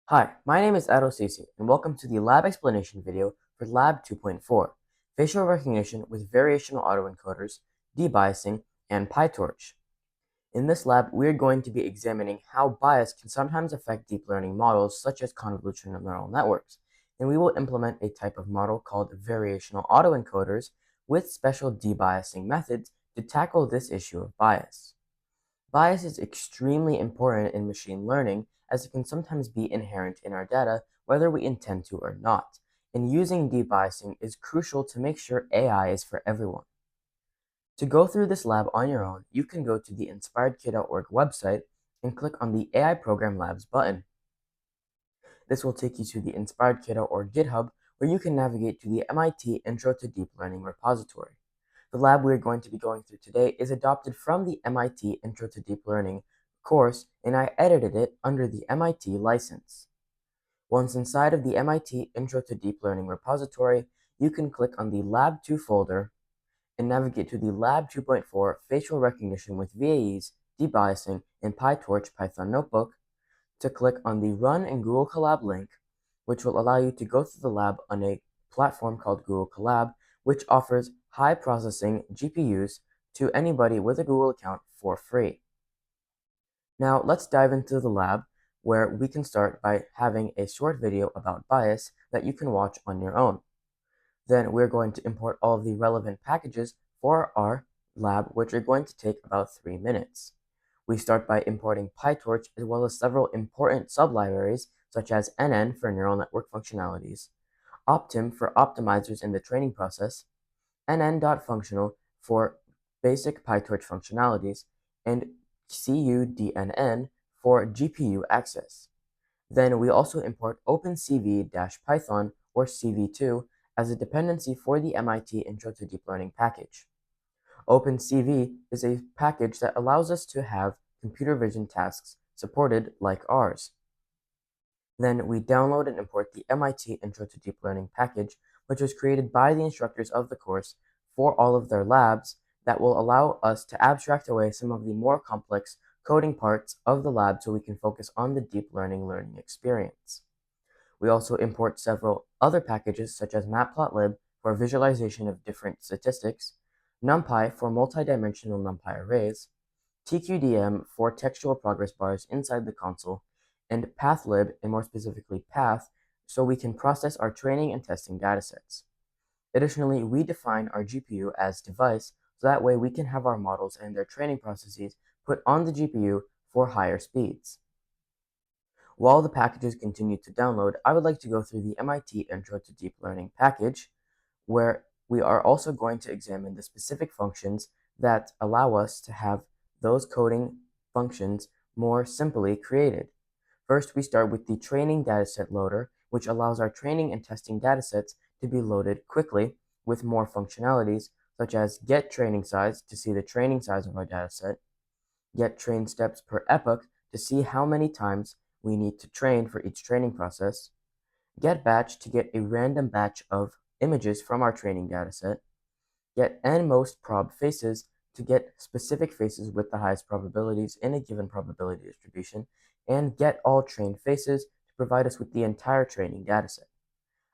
Hi, my name is Ado Sisi, and welcome to the lab explanation video for Lab 2.4, Facial Recognition with Variational Autoencoders, Debiasing, and PyTorch. In this lab, we are going to be examining how bias can sometimes affect deep learning models such as convolutional neural networks, and we will implement a type of model called Variational Autoencoders with special debiasing methods to tackle this issue of bias. Bias is extremely important in machine learning as it can sometimes be inherent in our data whether we intend to or not, and using debiasing is crucial to make sure AI is for everyone. To go through this lab on your own, you can go to the inspiredkid.org website and click on the AI Program Labs button. This will take you to the inspiredkid.org GitHub where you can navigate to the MIT Intro to Deep Learning repository. The lab we're going to be going through today is adopted from the MIT Intro to Deep Learning course, and I edited it under the MIT license. Once inside of the MIT Intro to Deep Learning repository, you can click on the Lab 2 folder and navigate to the Lab 2.4 Facial Recognition with VAEs, Debiasing, and PyTorch Python Notebook to click on the Run in Google Colab link, which will allow you to go through the lab on a platform called Google Colab, which offers high processing GPUs to anybody with a Google account for free. Now let's dive into the lab, where we can start by having a short video about bias that you can watch on your own. Then we're going to import all of the relevant packages for our lab, which are going to take about 3 minutes. We start by importing PyTorch as well as several important sublibraries such as NN for neural network functionalities, Optim for optimizers in the training process, NN.functional for basic PyTorch functionalities, and CUDNN for GPU access. Then we also import OpenCV-Python or CV2 as a dependency for the MIT Intro to Deep Learning package. OpenCV is a package that allows us to have computer vision tasks supported like ours. Then we download and import the MIT Intro to Deep Learning package, which was created by the instructors of the course for all of their labs that will allow us to abstract away some of the more complex coding parts of the lab so we can focus on the deep learning experience. We also import several other packages such as Matplotlib for visualization of different statistics, NumPy for multidimensional NumPy arrays, TQDM for textual progress bars inside the console, and pathlib, and more specifically path, so we can process our training and testing datasets. Additionally, we define our GPU as device, so that way we can have our models and their training processes put on the GPU for higher speeds. While the packages continue to download, I would like to go through the MIT Intro to Deep Learning package, where we are also going to examine the specific functions that allow us to have those coding functions more simply created. First, we start with the training dataset loader, which allows our training and testing datasets to be loaded quickly with more functionalities, such as get training size to see the training size of our dataset, get train steps per epoch to see how many times we need to train for each training process, get batch to get a random batch of images from our training dataset, get nMost prob faces to get specific faces with the highest probabilities in a given probability distribution, and get all trained faces to provide us with the entire training dataset.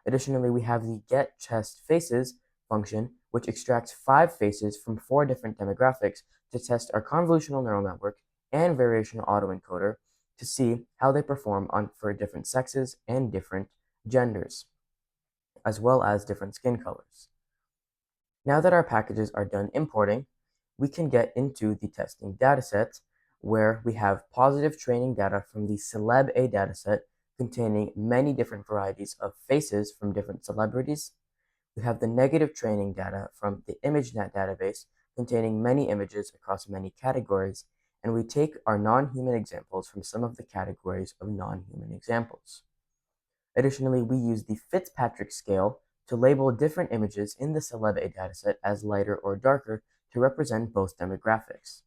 Additionally, we have the get test faces function, which extracts 5 faces from 4 different demographics to test our convolutional neural network and variational autoencoder to see how they perform for different sexes and different genders, as well as different skin colors. Now that our packages are done importing, we can get into the testing dataset, where we have positive training data from the CelebA dataset containing many different varieties of faces from different celebrities. We have the negative training data from the ImageNet database containing many images across many categories, and we take our non-human examples from some of the categories of non-human examples. Additionally, we use the Fitzpatrick scale to label different images in the CelebA dataset as lighter or darker to represent both demographics.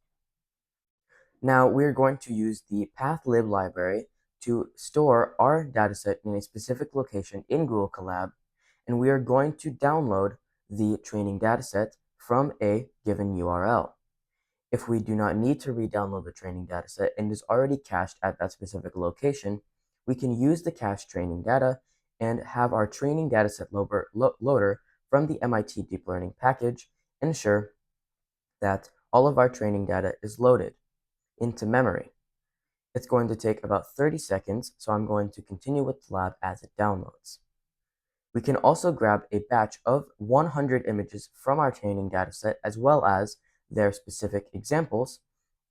Now, we're going to use the pathlib library to store our dataset in a specific location in Google Colab, and we are going to download the training dataset from a given URL. If we do not need to re-download the training dataset and is already cached at that specific location, we can use the cached training data and have our training dataset loader from the MIT Deep Learning package ensure that all of our training data is loaded into memory. It's going to take about 30 seconds, so I'm going to continue with the lab as it downloads. We can also grab a batch of 100 images from our training dataset as well as their specific examples,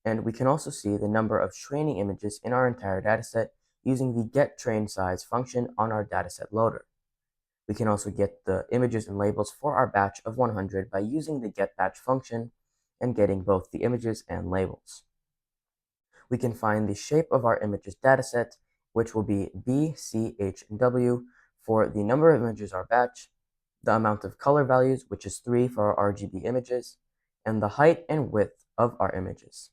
and we can also see the number of training images in our entire dataset using the getTrainSize function on our dataset loader. We can also get the images and labels for our batch of 100 by using the getBatch function and getting both the images and labels. We can find the shape of our images dataset, which will be B, C, H, and W for the number of images our batch, the amount of color values, which is 3 for our RGB images, and the height and width of our images.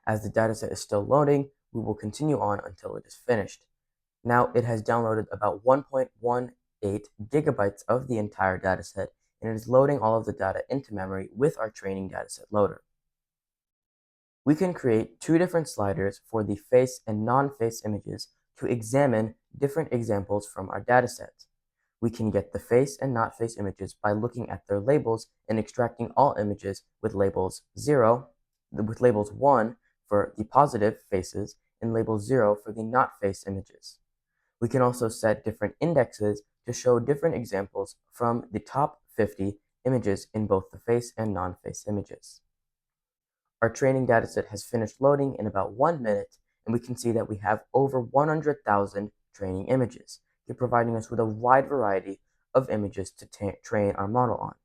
As the dataset is still loading, we will continue on until it is finished. Now it has downloaded about 1.18 gigabytes of the entire dataset, and it is loading all of the data into memory with our training dataset loader. We can create two different sliders for the face and non-face images to examine different examples from our dataset. We can get the face and not face images by looking at their labels and extracting all images with labels 1 for the positive faces and label 0 for the not face images. We can also set different indexes to show different examples from the top 50 images in both the face and non-face images. Our training dataset has finished loading in about 1 minute, and we can see that we have over 100,000 training images, providing us with a wide variety of images to train our model on.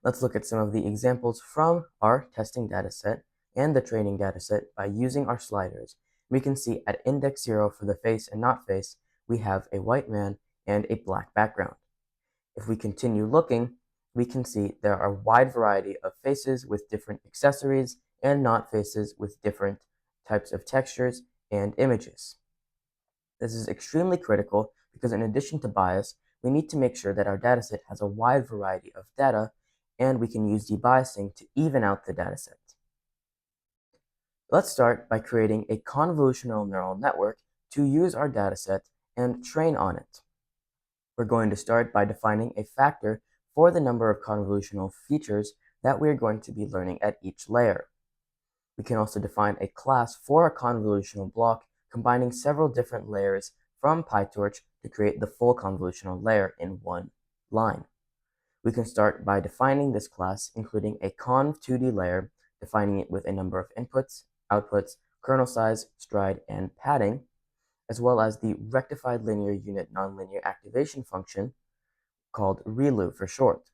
Let's look at some of the examples from our testing dataset and the training dataset by using our sliders. We can see at index 0 for the face and not face, we have a white man and a black background. If we continue looking, we can see there are a wide variety of faces with different accessories and not faces with different types of textures and images. This is extremely critical because in addition to bias, we need to make sure that our dataset has a wide variety of data, and we can use debiasing to even out the dataset. Let's start by creating a convolutional neural network to use our dataset and train on it. We're going to start by defining a factor for the number of convolutional features that we're going to be learning at each layer. We can also define a class for a convolutional block, combining several different layers from PyTorch to create the full convolutional layer in one line. We can start by defining this class, including a conv2D layer, defining it with a number of inputs, outputs, kernel size, stride, and padding, as well as the rectified linear unit nonlinear activation function, called ReLU for short.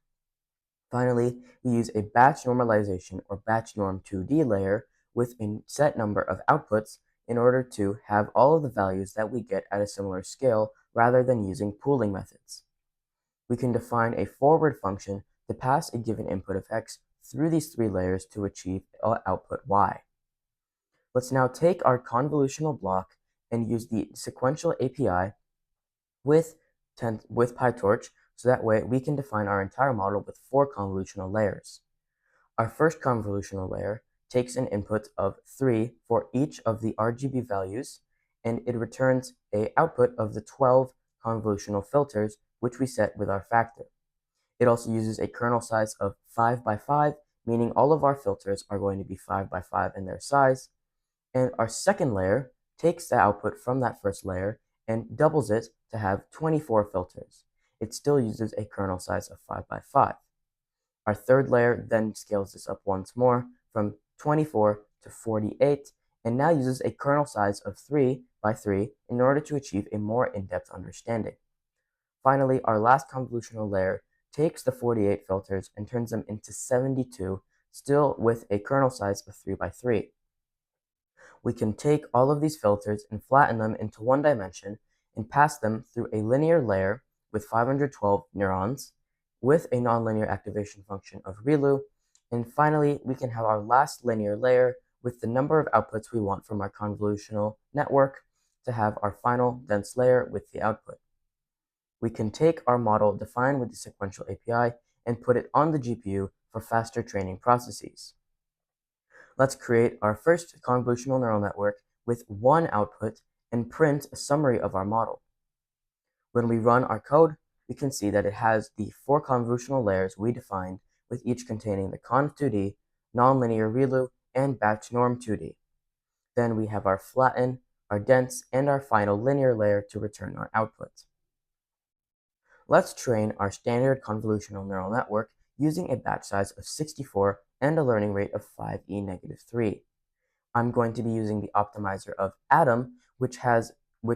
Finally, we use a batch normalization or BatchNorm 2D layer with a set number of outputs in order to have all of the values that we get at a similar scale rather than using pooling methods. We can define a forward function to pass a given input of x through these three layers to achieve output y. Let's now take our convolutional block and use the sequential API with PyTorch, so that way we can define our entire model with 4 convolutional layers. Our first convolutional layer takes an input of 3 for each of the RGB values, and it returns an output of the 12 convolutional filters, which we set with our factor. It also uses a kernel size of 5 by 5, meaning all of our filters are going to be 5 by 5 in their size. And our second layer takes the output from that first layer and doubles it to have 24 filters. It still uses a kernel size of 5 by 5. Our third layer then scales this up once more from 24 to 48, and now uses a kernel size of 3 by 3 in order to achieve a more in-depth understanding. Finally, our last convolutional layer takes the 48 filters and turns them into 72, still with a kernel size of 3 by 3. We can take all of these filters and flatten them into one dimension and pass them through a linear layer with 512 neurons with a nonlinear activation function of ReLU. And finally, we can have our last linear layer with the number of outputs we want from our convolutional network to have our final dense layer with the output. We can take our model defined with the sequential API and put it on the GPU for faster training processes. Let's create our first convolutional neural network with one output and print a summary of our model. When we run our code, we can see that it has the 4 convolutional layers we defined, with each containing the conv2D, nonlinear ReLU, and BatchNorm 2D. Then we have our flatten, our dense, and our final linear layer to return our output. Let's train our standard convolutional neural network using a batch size of 64 and a learning rate of 5e-3. I'm going to be using the optimizer of Atom, which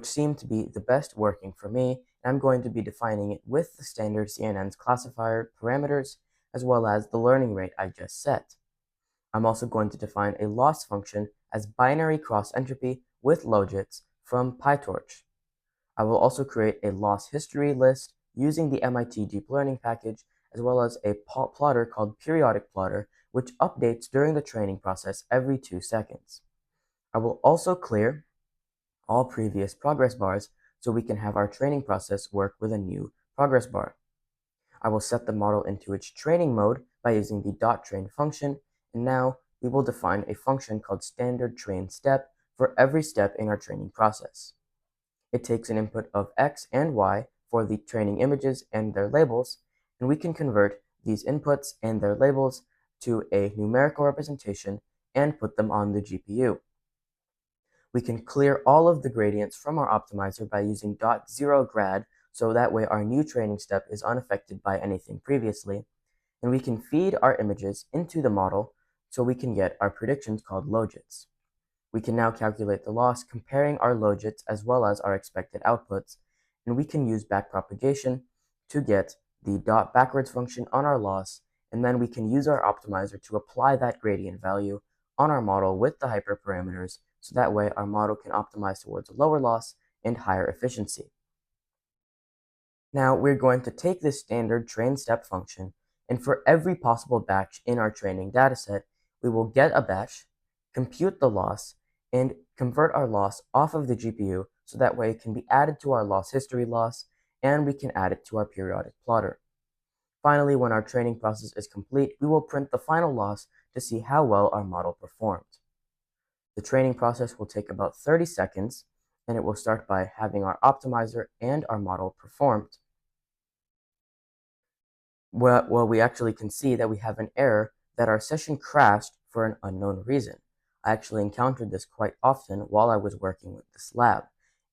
seemed to be the best working for me, and I'm going to be defining it with the standard CNN's classifier parameters, as well as the learning rate I just set. I'm also going to define a loss function as binary cross entropy with logits from PyTorch. I will also create a loss history list using the MIT deep learning package, as well as a plotter called periodic plotter, which updates during the training process every 2 seconds. I will also clear all previous progress bars so we can have our training process work with a new progress bar. I will set the model into its training mode by using the .train function, and now we will define a function called standard train step for every step in our training process. It takes an input of x and y for the training images and their labels, and we can convert these inputs and their labels to a numerical representation and put them on the GPU. We can clear all of the gradients from our optimizer by using .0grad, so that way our new training step is unaffected by anything previously, and we can feed our images into the model so we can get our predictions called logits. We can now calculate the loss comparing our logits as well as our expected outputs, and we can use backpropagation to get the .backwards function on our loss, and then we can use our optimizer to apply that gradient value on our model with the hyperparameters, so that way our model can optimize towards a lower loss and higher efficiency. Now we're going to take this standard train step function, and for every possible batch in our training dataset, we will get a batch, compute the loss, and convert our loss off of the GPU so that way it can be added to our loss history loss, and we can add it to our periodic plotter. Finally, when our training process is complete, we will print the final loss to see how well our model performed. The training process will take about 30 seconds, and it will start by having our optimizer and our model performed. Well, we actually can see that we have an error that our session crashed for an unknown reason. I actually encountered this quite often while I was working with this lab,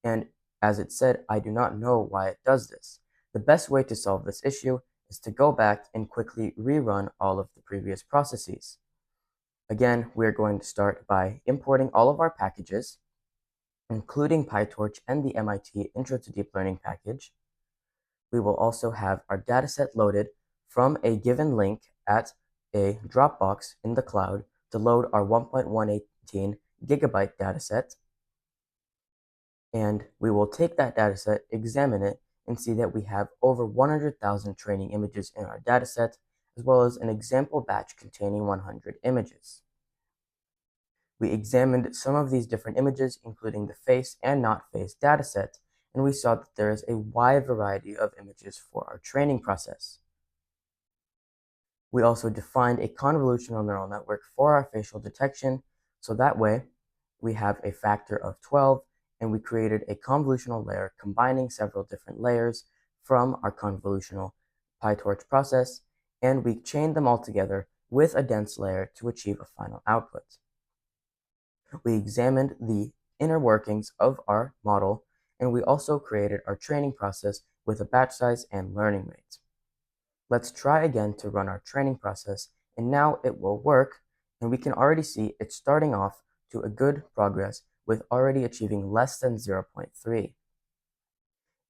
and as it said, I do not know why it does this. The best way to solve this issue is to go back and quickly rerun all of the previous processes. Again, we're going to start by importing all of our packages, including PyTorch and the MIT Intro to Deep Learning package. We will also have our dataset loaded from a given link at a Dropbox in the cloud to load our 1.118 gigabyte dataset. And we will take that dataset, examine it, and see that we have over 100,000 training images in our dataset, as well as an example batch containing 100 images. We examined some of these different images, including the face and not face dataset, and we saw that there is a wide variety of images for our training process. We also defined a convolutional neural network for our facial detection, so that way we have a factor of 12, and we created a convolutional layer combining several different layers from our convolutional PyTorch process, and we chained them all together with a dense layer to achieve a final output. We examined the inner workings of our model, and we also created our training process with a batch size and learning rate. Let's try again to run our training process, and now it will work, and we can already see it's starting off to a good progress with already achieving less than 0.3.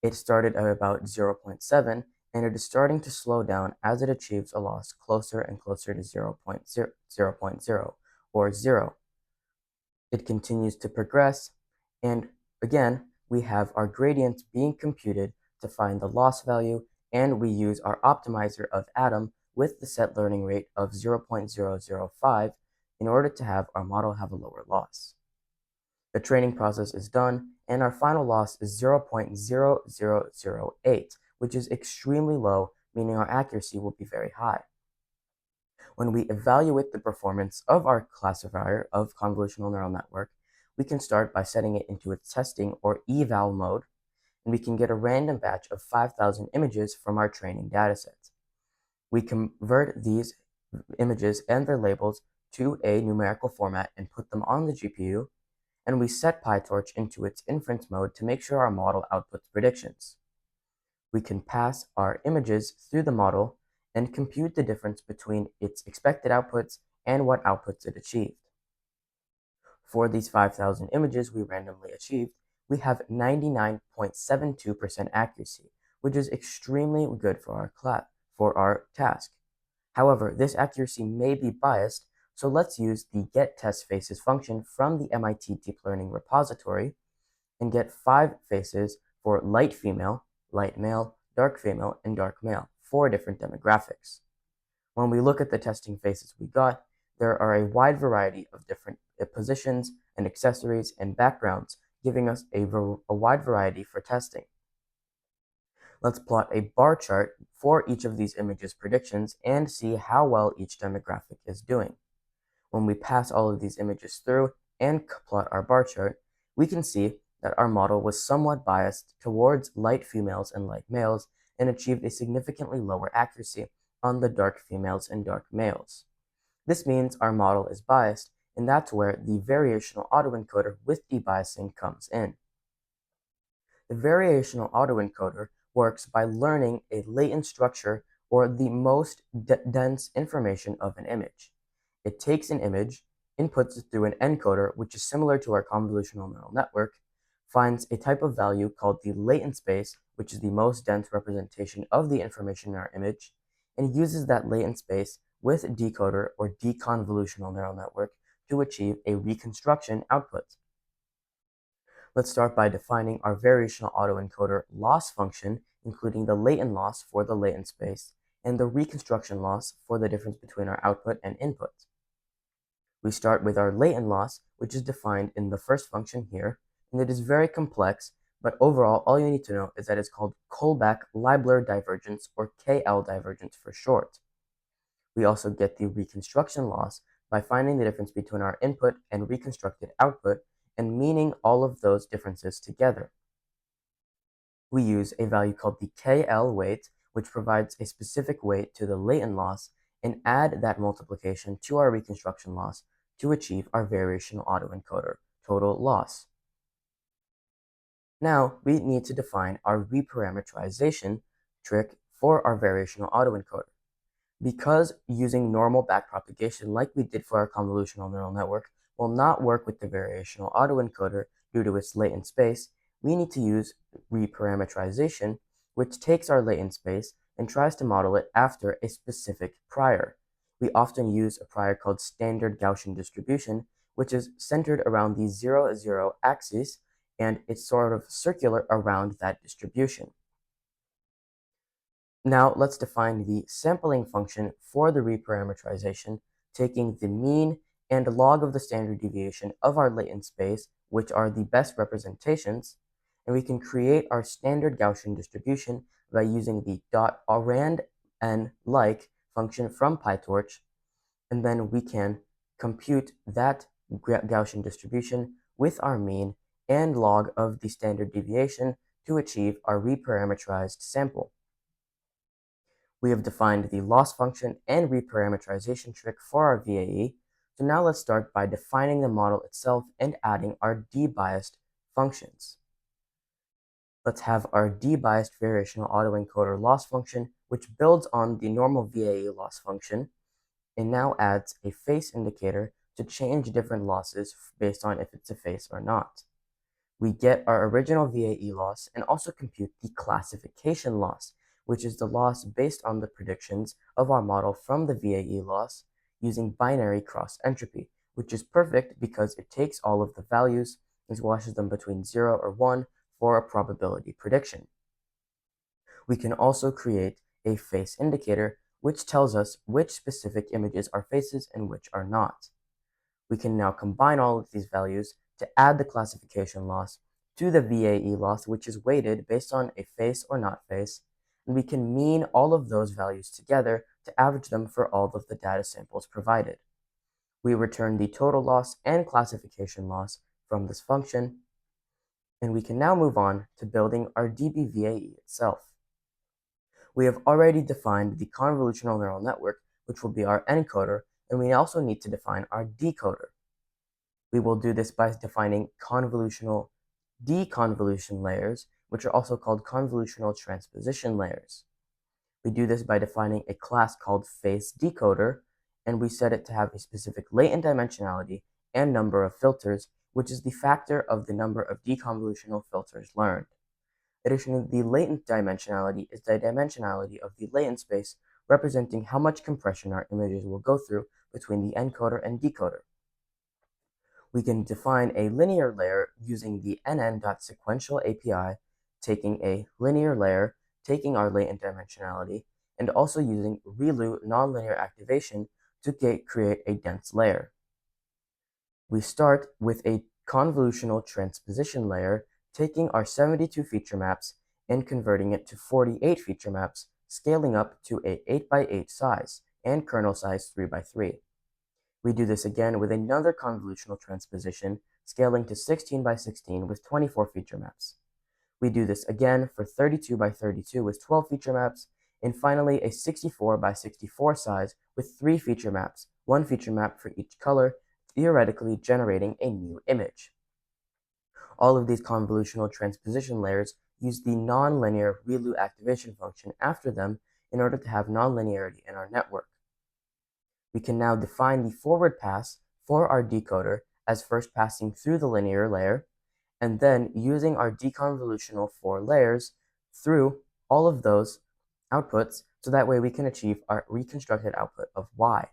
It started at about 0.7, and it is starting to slow down as it achieves a loss closer and closer to 0.0 or 0. It continues to progress, and again, we have our gradients being computed to find the loss value, and we use our optimizer of Atom with the set learning rate of 0.005 in order to have our model have a lower loss. The training process is done, and our final loss is 0.0008, which is extremely low, meaning our accuracy will be very high. When we evaluate the performance of our classifier of convolutional neural network, we can start by setting it into its testing or eval mode, and we can get a random batch of 5,000 images from our training dataset. We convert these images and their labels to a numerical format and put them on the GPU, and we set PyTorch into its inference mode to make sure our model outputs predictions. We can pass our images through the model and compute the difference between its expected outputs and what outputs it achieved. For these 5,000 images we randomly achieved, we have 99.72% accuracy, which is extremely good for our task. However, this accuracy may be biased, so let's use the getTestFaces function from the MIT Deep Learning repository and get 5 faces for light female, light male, dark female, and dark male, 4 different demographics. When we look at the testing faces we got, there are a wide variety of different positions and accessories and backgrounds, giving us a wide variety for testing. Let's plot a bar chart for each of these images' predictions and see how well each demographic is doing. When we pass all of these images through and plot our bar chart, we can see that our model was somewhat biased towards light females and light males and achieved a significantly lower accuracy on the dark females and dark males. This means our model is biased, and that's where the variational autoencoder with debiasing comes in. The variational autoencoder works by learning a latent structure or the most dense information of an image. It takes an image, inputs it through an encoder, which is similar to our convolutional neural network, finds a type of value called the latent space, which is the most dense representation of the information in our image, and uses that latent space with decoder or deconvolutional neural network to achieve a reconstruction output. Let's start by defining our variational autoencoder loss function, including the latent loss for the latent space and the reconstruction loss for the difference between our output and input. We start with our latent loss, which is defined in the first function here, and it is very complex, but overall all you need to know is that it's called Kullback-Leibler divergence, or KL divergence for short. We also get the reconstruction loss by finding the difference between our input and reconstructed output and meaning all of those differences together. We use a value called the KL weight, which provides a specific weight to the latent loss, and add that multiplication to our reconstruction loss to achieve our variational autoencoder total loss. Now we need to define our reparameterization trick for our variational autoencoder. Because using normal backpropagation like we did for our convolutional neural network will not work with the variational autoencoder due to its latent space, we need to use reparameterization, which takes our latent space and tries to model it after a specific prior. We often use a prior called standard Gaussian distribution, which is centered around the 0, 0 axis, and it's sort of circular around that distribution. Now let's define the sampling function for the reparameterization, taking the mean and log of the standard deviation of our latent space, which are the best representations, and we can create our standard Gaussian distribution by using the .randn-like function from PyTorch, and then we can compute that Gaussian distribution with our mean and log of the standard deviation to achieve our reparameterized sample. We have defined the loss function and reparameterization trick for our VAE, so now let's start by defining the model itself and adding our debiased functions. Let's have our debiased variational autoencoder loss function, which builds on the normal VAE loss function, and now adds a face indicator to change different losses based on if it's a face or not. We get our original VAE loss and also compute the classification loss, which is the loss based on the predictions of our model from the VAE loss using binary cross entropy, which is perfect because it takes all of the values and washes them between 0 or 1 for a probability prediction. We can also create a face indicator, which tells us which specific images are faces and which are not. We can now combine all of these values to add the classification loss to the VAE loss, which is weighted based on a face or not face, and we can mean all of those values together to average them for all of the data samples provided. We return the total loss and classification loss from this function, and we can now move on to building our DB-VAE itself. We have already defined the convolutional neural network, which will be our encoder, and we also need to define our decoder. We will do this by defining convolutional deconvolution layers, which are also called convolutional transposition layers. We do this by defining a class called face decoder, and we set it to have a specific latent dimensionality and number of filters, which is the factor of the number of deconvolutional filters learned. Additionally, the latent dimensionality is the dimensionality of the latent space, representing how much compression our images will go through between the encoder and decoder. We can define a linear layer using the nn.sequential API, taking a linear layer, taking our latent dimensionality, and also using ReLU nonlinear activation to create a dense layer. We start with a convolutional transposition layer, taking our 72 feature maps and converting it to 48 feature maps, scaling up to a 8x8 size and kernel size 3x3. We do this again with another convolutional transposition, scaling to 16x16 with 24 feature maps. We do this again for 32x32 with 12 feature maps, and finally a 64x64 size with 3 feature maps, 1 feature map for each color, theoretically generating a new image. All of these convolutional transposition layers use the nonlinear ReLU activation function after them in order to have nonlinearity in our network. We can now define the forward pass for our decoder as first passing through the linear layer, and then using our deconvolutional 4 layers through all of those outputs, so that way we can achieve our reconstructed output of y.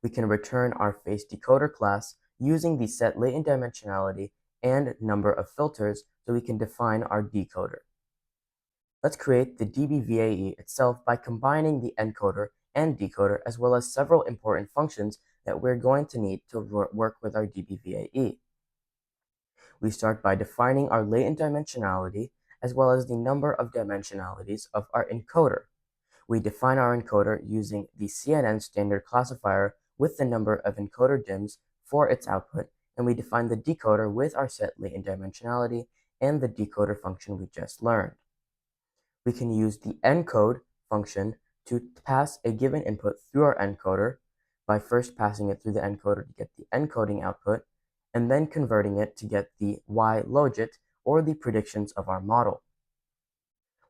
We can return our face decoder class using the set latent dimensionality and number of filters so we can define our decoder. Let's create the DB-VAE itself by combining the encoder and decoder, as well as several important functions that we're going to need to work with our DB-VAE. We start by defining our latent dimensionality, as well as the number of dimensionalities of our encoder. We define our encoder using the CNN standard classifier with the number of encoder DIMs for its output, and we define the decoder with our set latent dimensionality and the decoder function we just learned. We can use the encode function to pass a given input through our encoder by first passing it through the encoder to get the encoding output, and then converting it to get the y logit, or the predictions of our model.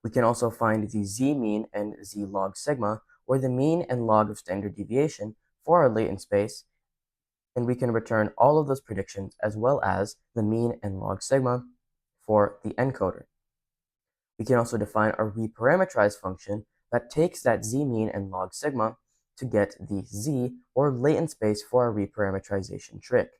We can also find the z-mean and z-log sigma, or the mean and log of standard deviation for our latent space, and we can return all of those predictions as well as the mean and log sigma for the encoder. We can also define a reparameterize function that takes that z-mean and log sigma to get the z, or latent space, for our reparameterization trick.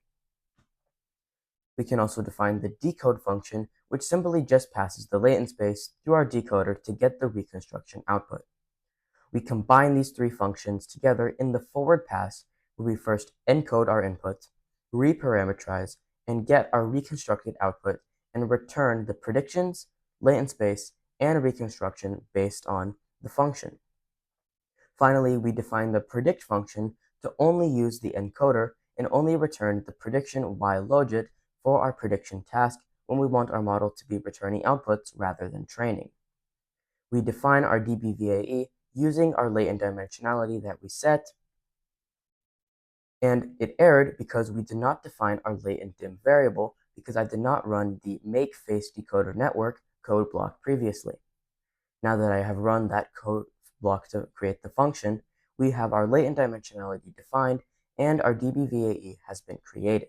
We can also define the decode function, which simply just passes the latent space through our decoder to get the reconstruction output. We combine these 3 functions together in the forward pass, where we first encode our input, reparameterize, and get our reconstructed output, and return the predictions, latent space, and reconstruction based on the function. Finally, we define the predict function to only use the encoder and only return the prediction y logit for our prediction task when we want our model to be returning outputs rather than training. We define our DB-VAE using our latent dimensionality that we set, and it errored because we did not define our latent dim variable, because I did not run the make face decoder network code block previously. Now that I have run that code block to create the function, we have our latent dimensionality defined and our DB-VAE has been created.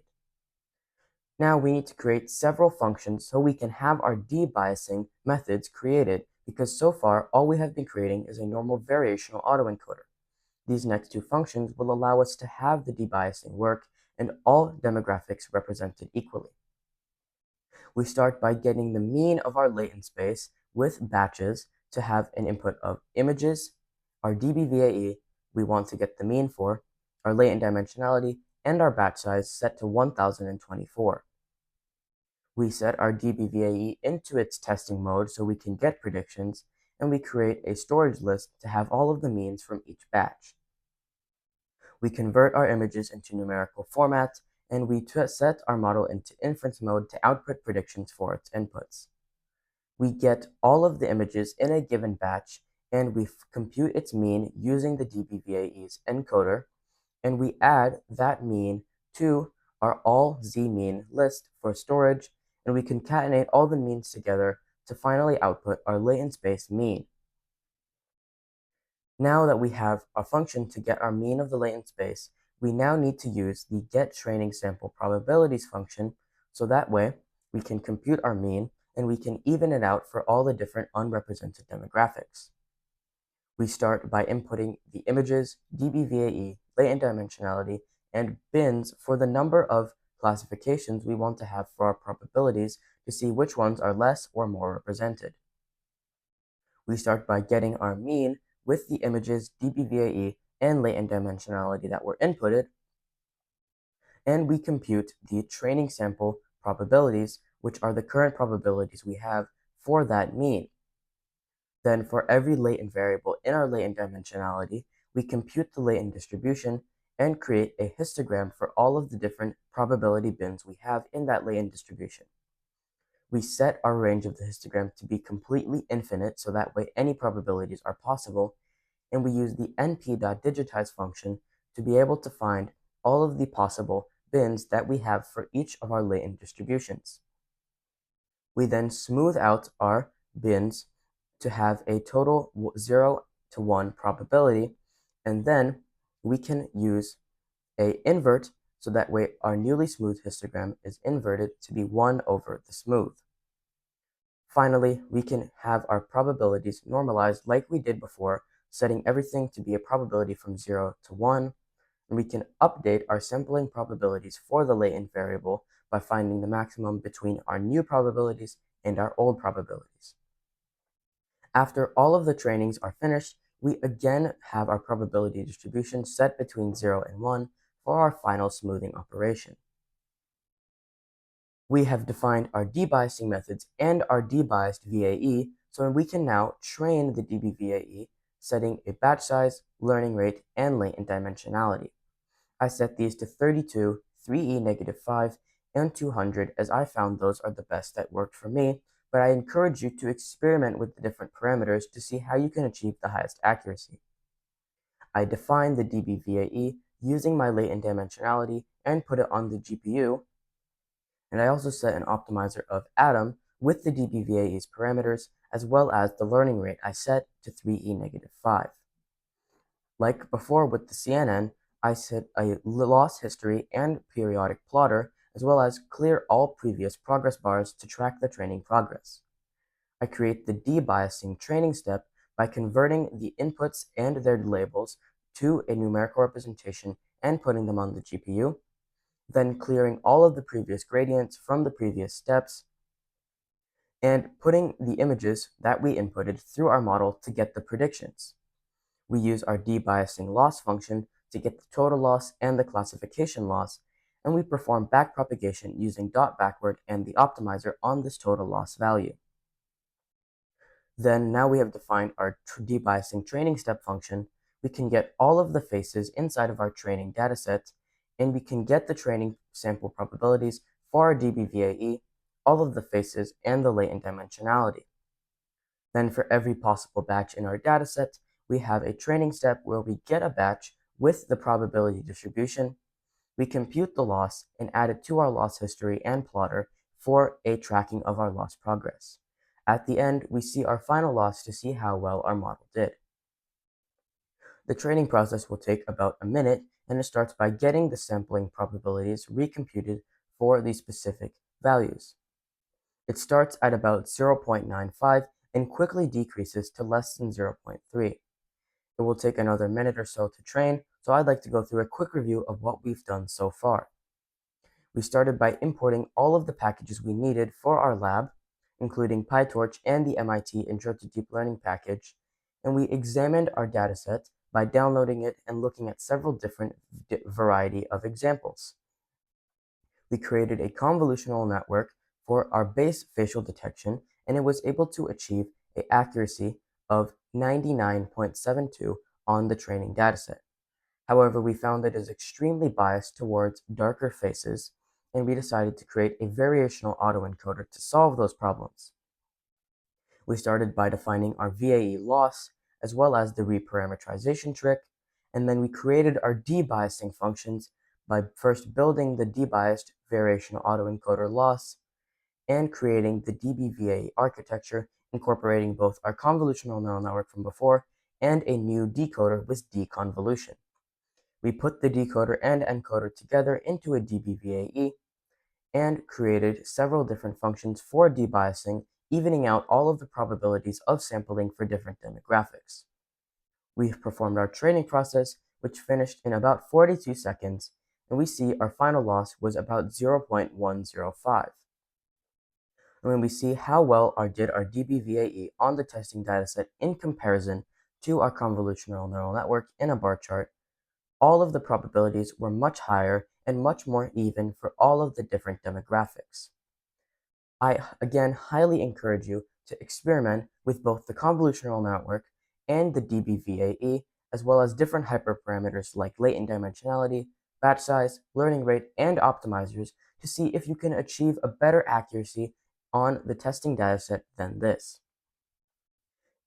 Now we need to create several functions so we can have our debiasing methods created, because so far all we have been creating is a normal variational autoencoder. These next 2 functions will allow us to have the debiasing work and all demographics represented equally. We start by getting the mean of our latent space with batches to have an input of images, our DB-VAE we want to get the mean for, our latent dimensionality, and our batch size set to 1024. We set our DB-VAE into its testing mode so we can get predictions, and we create a storage list to have all of the means from each batch. We convert our images into numerical format, and we set our model into inference mode to output predictions for its inputs. We get all of the images in a given batch, and we compute its mean using the DB-VAE's encoder, and we add that mean to our all z-mean list for storage, and we concatenate all the means together to finally output our latent space mean. Now that we have a function to get our mean of the latent space, we now need to use the getTrainingSampleProbabilities function, so that way we can compute our mean and we can even it out for all the different unrepresented demographics. We start by inputting the images, DB-VAE, latent dimensionality, and bins for the number of classifications we want to have for our probabilities to see which ones are less or more represented. We start by getting our mean with the images, DB-VAE, and latent dimensionality that were inputted, and we compute the training sample probabilities, which are the current probabilities we have for that mean. Then for every latent variable in our latent dimensionality, we compute the latent distribution and create a histogram for all of the different probability bins we have in that latent distribution. We set our range of the histogram to be completely infinite, so that way any probabilities are possible, and we use the np.digitize function to be able to find all of the possible bins that we have for each of our latent distributions. We then smooth out our bins to have a total 0 to 1 probability, and then we can use a invert, so that way our newly smooth histogram is inverted to be 1 over the smooth. Finally, we can have our probabilities normalized like we did before, setting everything to be a probability from 0 to 1, and we can update our sampling probabilities for the latent variable by finding the maximum between our new probabilities and our old probabilities. After all of the trainings are finished, we again have our probability distribution set between 0 and 1 for our final smoothing operation. We have defined our debiasing methods and our debiased VAE, so we can now train the DB-VAE, setting a batch size, learning rate, and latent dimensionality. I set these to 32, 3e-5, and 200, as I found those are the best that worked for me, but I encourage you to experiment with the different parameters to see how you can achieve the highest accuracy. I defined the DB-VAE using my latent dimensionality and put it on the GPU, and I also set an optimizer of Atom with the DB-VAE's parameters, as well as the learning rate I set to 3e-5. Like before with the CNN, I set a loss history and periodic plotter, as well as clear all previous progress bars to track the training progress. I create the debiasing training step by converting the inputs and their labels to a numerical representation and putting them on the GPU, then clearing all of the previous gradients from the previous steps, and putting the images that we inputted through our model to get the predictions. We use our debiasing loss function to get the total loss and the classification loss, and we perform backpropagation using dot backward and the optimizer on this total loss value. Then now we have defined our debiasing training step function. We can get all of the faces inside of our training dataset, and we can get the training sample probabilities for our DB-VAE, all of the faces, and the latent dimensionality. Then for every possible batch in our dataset, we have a training step where we get a batch with the probability distribution, we compute the loss and add it to our loss history and plotter for a tracking of our loss progress. At the end, we see our final loss to see how well our model did. The training process will take about a minute, and it starts by getting the sampling probabilities recomputed for these specific values. It starts at about 0.95 and quickly decreases to less than 0.3. It will take another minute or so to train, so I'd like to go through a quick review of what we've done so far. We started by importing all of the packages we needed for our lab, including PyTorch and the MIT Intro to Deep Learning package, and we examined our dataset by downloading it and looking at several different variety of examples. We created a convolutional network for our base facial detection, and it was able to achieve an accuracy of 99.72 on the training dataset. However, we found that it is extremely biased towards darker faces, and we decided to create a variational autoencoder to solve those problems. We started by defining our VAE loss, as well as the reparameterization trick, and then we created our debiasing functions by first building the debiased variational autoencoder loss and creating the DB-VAE architecture, incorporating both our convolutional neural network from before and a new decoder with deconvolution. We put the decoder and encoder together into a DB-VAE and created several different functions for debiasing, evening out all of the probabilities of sampling for different demographics. We've performed our training process, which finished in about 42 seconds, and we see our final loss was about 0.105. And when we see how well did our DB-VAE on the testing dataset in comparison to our convolutional neural network in a bar chart, all of the probabilities were much higher and much more even for all of the different demographics. I, again, highly encourage you to experiment with both the convolutional network and the DB-VAE, as well as different hyperparameters like latent dimensionality, batch size, learning rate, and optimizers to see if you can achieve a better accuracy on the testing dataset than this.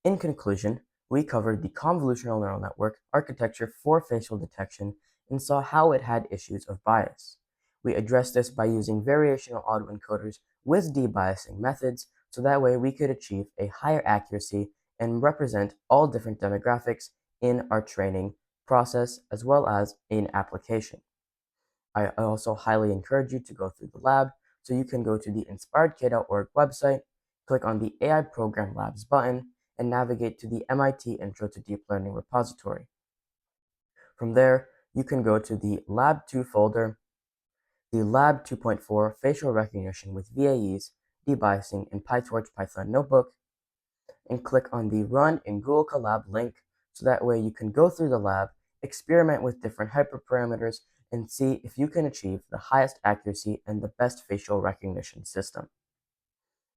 In conclusion, we covered the convolutional neural network architecture for facial detection and saw how it had issues of bias. We addressed this by using variational autoencoders with debiasing methods, so that way we could achieve a higher accuracy and represent all different demographics in our training process as well as in application. I also highly encourage you to go through the lab, so you can go to the inspiredk.org website, click on the AI Program Labs button, and navigate to the MIT Intro to Deep Learning repository. From there, you can go to the Lab 2 folder, the Lab 2.4 Facial Recognition with VAEs, Debiasing in PyTorch Python Notebook, and click on the Run in Google Colab link, so that way you can go through the lab, experiment with different hyperparameters, and see if you can achieve the highest accuracy and the best facial recognition system.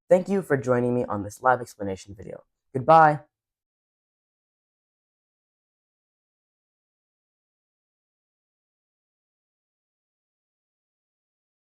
Thank you for joining me on this lab explanation video. Goodbye!